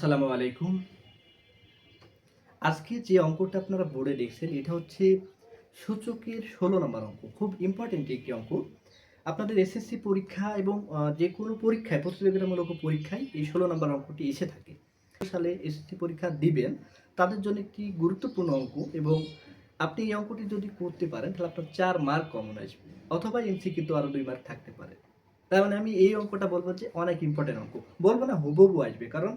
আসসালামু আলাইকুম। আজকে যে অঙ্কটা আপনারা বোর্ডে দেখছেন এটা হচ্ছে সূচকের ১৬ নম্বর অঙ্ক। খুব ইম্পর্টেন্ট একটি অঙ্ক। আপনাদের এসএসসি পরীক্ষা এবং যেকোনো পরীক্ষায় প্রতিযোগিতামূলক পরীক্ষায় এই ১৬ নম্বর অঙ্কটি এসে থাকে। সালে এসএসসি পরীক্ষা দিবেন তাদের জন্য একটি গুরুত্বপূর্ণ অঙ্ক এবং আপনি এই অঙ্কটি যদি করতে পারেন তাহলে আপনার ৪ মার্ক কমন আসবে অথবা এমসিকিউতে আরও ২ মার্ক থাকতে পারে। তার মানে আমি এই অঙ্কটা বলব যে অনেক ইম্পর্টেন্ট অঙ্ক। বলব না হুবহু আসবে, কারণ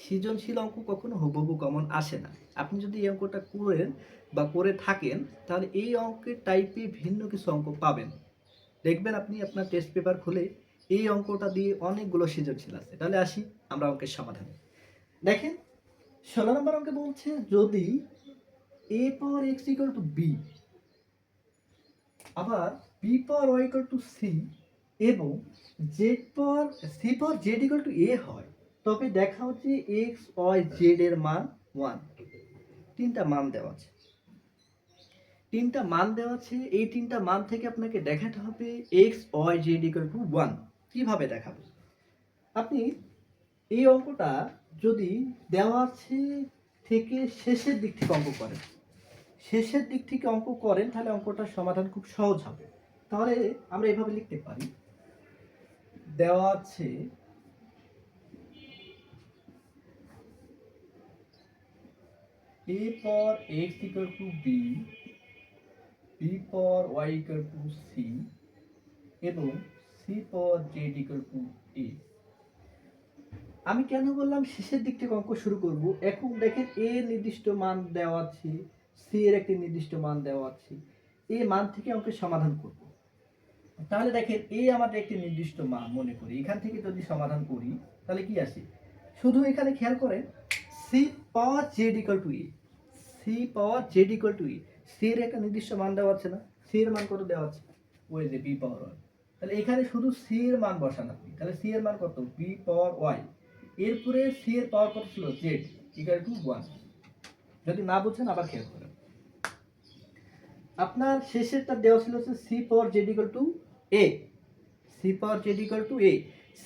সৃজনশীল অঙ্ক কখনো হুবহু কমন আসে না। আপনি যদি এই অঙ্কটা করেন বা করে থাকেন তাহলে এই অঙ্কের টাইপে ভিন্ন কিছু অঙ্ক পাবেন। দেখবেন আপনি আপনার টেস্ট পেপার খুলে এই অঙ্কটা দিয়ে অনেকগুলো সৃজনশীল আছে। তাহলে আসি আমরা অঙ্কের সমাধানে। দেখেন ১৬ নম্বর অঙ্কে বলছে যদি a power x equal to b, আবার b power y equal to c এবং z power c power z equal to a হয়, তবে দেখা হচ্ছে x y z এর মান 1। তিনটা মান দেওয়া আছে। এই তিনটা মান থেকে আপনাকে দেখাতে হবে x y z equal to 1। কিভাবে দেখাবো? আপনি এই অঙ্কটা যদি দেওয়া আছে থেকে শেষের দিক থেকে অঙ্ক করেন তাহলে অঙ্কটার সমাধান খুব সহজ হবে। তাহলে আমরা এভাবে লিখতে পারি, দেওয়া আছে a power x equal to b, b power y equal to c এবং c power z equal to a। আমি কেন বললাম শেষের দিক থেকে অঙ্ক শুরু করব? এখন দেখেন a নির্দিষ্ট মান দেওয়া আছে, c এর একটি নির্দিষ্ট মান দেওয়া আছে, এই মান থেকে অঙ্কের সমাধান করব। তাহলে দেখেন এই আমাদের একটি নির্দিষ্ট মান মনে করি, এখান থেকে যদি সমাধান করি তাহলে কি আসে? শুধু এখানে খেয়াল করেন c power z equal to a, c power z equal to a, c এর একটা নির্দিষ্ট মান দেওয়া আছে না? c এর মান কত দেওয়া আছে? ওই যে b পাওয়ার y। তাহলে এখানে শুধু c এর মান বসান আপনি। তাহলে c এর মান কত? b পাওয়ার y। এরপরে c এর পাওয়ার কত ছিল? z equal to 1। যদি না বুঝেন আবার খেয়াল করেন, আপনার শেষেরটা দেওয়া ছিল হচ্ছে c power z equal to a, c power z equal to a,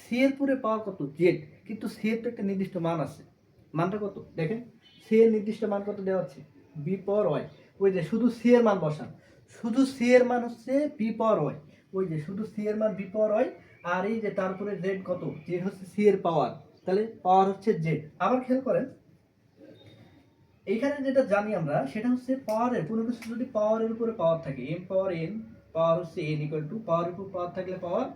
c এর পুরে পাওয়ার কত? z। কিন্তু c এর তো একটা নির্দিষ্ট মান আছে, মানটা কত দেখেন? c এর নির্দিষ্ট মান কত দেওয়া আছে? b পাওয়ার y। ওই যে শুধু c এর মান বসান, শুধু c এর মান হচ্ছে b পাওয়ার y। ওই যে শুধু c এর মান b পাওয়ার y, আর এই যে তারপরে z কত? z হচ্ছে c এর পাওয়ার, তাহলে পাওয়ার হচ্ছে z। আবার খেয়াল করেন এইখানে যেটা জানি আমরা সেটা হচ্ছে পাওয়ারের কোনো কিছু যদি পাওয়ারের উপরে পাওয়ার থাকে, m পাওয়ার n, পাওয়ার হচ্ছে n ইকুয়াল টু পাওয়ারের উপর পাওয়ার থাকলে পাওয়ার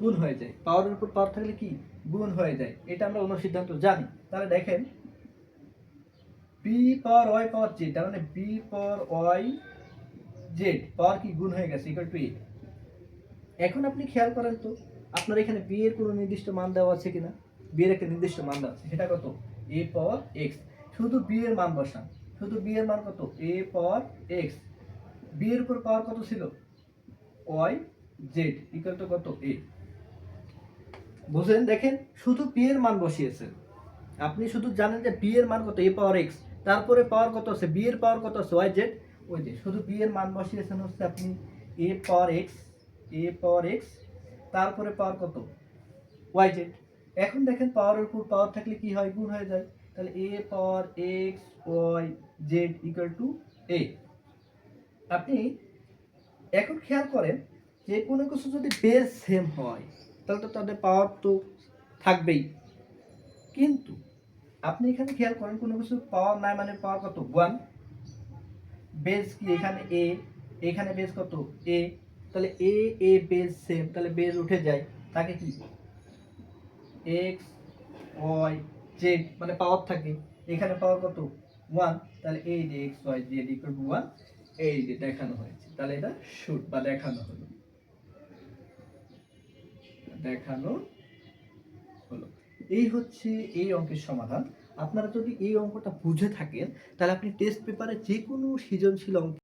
গুণ হয়ে যায়, পাওয়ারের উপর পাওয়ার থাকলে কি গুণ হয়ে যায়, এটা আমরা অনুসিদ্ধান্ত জানি। তাহলে দেখেন b পাওয়ার y পাওয়ার z, তার মানে b পাওয়ার y z পাওয়ার কি গুণ হয়ে গেছে ইকুয়াল টু a। এখন আপনি খেয়াল করেন তো আপনার এখানে b এর কোনো নির্দিষ্ট মান দেওয়া আছে কিনা? b এর একটা নির্দিষ্ট মান দেওয়া আছে, সেটা কত? a power x। শুধু b এর মান বসান, শুধু b এর মান কত? a power x। b এর উপর পাওয়ার কত ছিল? y z ইকুয়াল টু কত? a। বুঝলেন? দেখেন শুধু b এর মান বসিয়েছেন, আপনি শুধু জানেন যে b এর মান কত? a power x। তারপরে পাওয়ার কত আছে? b এর পাওয়ার কত আছে? y z। ওই যে শুধু b এর মান বসিয়েছেন হচ্ছে আপনি a power x, a power x, তারপরে পাওয়ার কত? y z। এখন দেখেন পাওয়ারের উপর পাওয়ার থাকলে কি হয়? গুণ হয়ে যায়। তাহলে a power x y z equal to a। আপনি এখন খেয়াল করেন যে কোনো কিছু যদি বেস সেম হয় তাহলে তো তাদের পাওয়ার তো থাকবেই, কিন্তু আপনি এখানে খেয়াল করেন কোনো কিছু পাওয়ার নাই মানে পাওয়ার কত? 1। বেস কি এখানে a, এখানে বেস কত? a। তাহলে a বেস সেম, তাহলে বেস উঠে যায়, থাকে কি x y z, মানে পাওয়ার থাকে। এখানে পাওয়ার কত? 1। তাহলে এই যে x y z equal to 1, এই যে দেখানো হয়েছে। তাহলে এটা শুট বা দেখানো হলো, দেখানো হলো। এই হচ্ছে এই অঙ্কের সমাধান। আপনারা যদি এই অঙ্কটা বুঝে থাকেন তাহলে আপনি টেস্ট পেপারে যে কোনো সৃজনশীল অঙ্ক